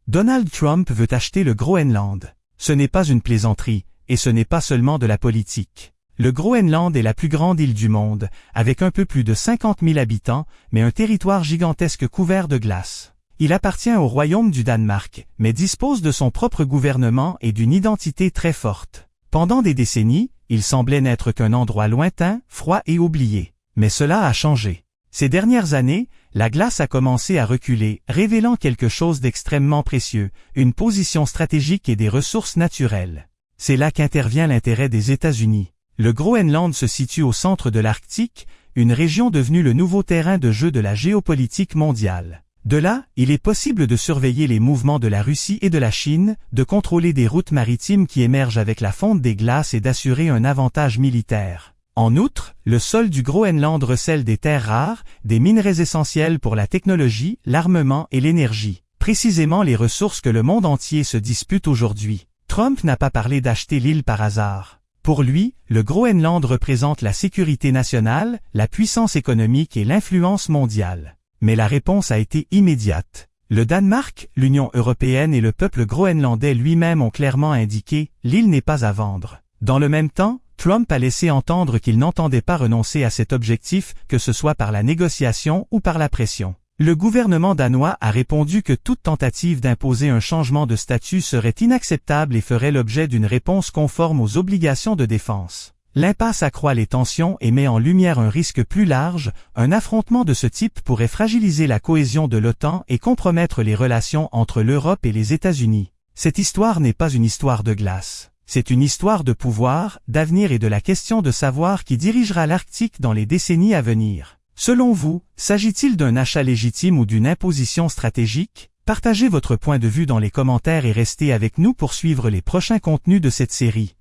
Donald Trump veut acheter le Groenland. Ce n'est pas une plaisanterie, et ce n'est pas seulement de la politique. Le Groenland est la plus grande île du monde, avec un peu plus de 50 000 habitants, mais un territoire gigantesque couvert de glace. Il appartient au Royaume du Danemark, mais dispose de son propre gouvernement et d'une identité très forte. Pendant des décennies, il semblait n'être qu'un endroit lointain, froid et oublié. Mais cela a changé. Ces dernières années, la glace a commencé à reculer, révélant quelque chose d'extrêmement précieux, une position stratégique et des ressources naturelles. C'est là qu'intervient l'intérêt des États-Unis. Le Groenland se situe au centre de l'Arctique, une région devenue le nouveau terrain de jeu de la géopolitique mondiale. De là, il est possible de surveiller les mouvements de la Russie et de la Chine, de contrôler des routes maritimes qui émergent avec la fonte des glaces et d'assurer un avantage militaire. En outre, le sol du Groenland recèle des terres rares, des minerais essentiels pour la technologie, l'armement et l'énergie, précisément les ressources que le monde entier se dispute aujourd'hui. Trump n'a pas parlé d'acheter l'île par hasard. Pour lui, le Groenland représente la sécurité nationale, la puissance économique et l'influence mondiale. Mais la réponse a été immédiate. Le Danemark, l'Union européenne et le peuple groenlandais lui-même ont clairement indiqué « l'île n'est pas à vendre ». Dans le même temps, Trump a laissé entendre qu'il n'entendait pas renoncer à cet objectif, que ce soit par la négociation ou par la pression. Le gouvernement danois a répondu que toute tentative d'imposer un changement de statut serait inacceptable et ferait l'objet d'une réponse conforme aux obligations de défense. L'impasse accroît les tensions et met en lumière un risque plus large, un affrontement de ce type pourrait fragiliser la cohésion de l'OTAN et compromettre les relations entre l'Europe et les États-Unis. Cette histoire n'est pas une histoire de glace. C'est une histoire de pouvoir, d'avenir et de la question de savoir qui dirigera l'Arctique dans les décennies à venir. Selon vous, s'agit-il d'un achat légitime ou d'une imposition stratégique? Partagez votre point de vue dans les commentaires et restez avec nous pour suivre les prochains contenus de cette série.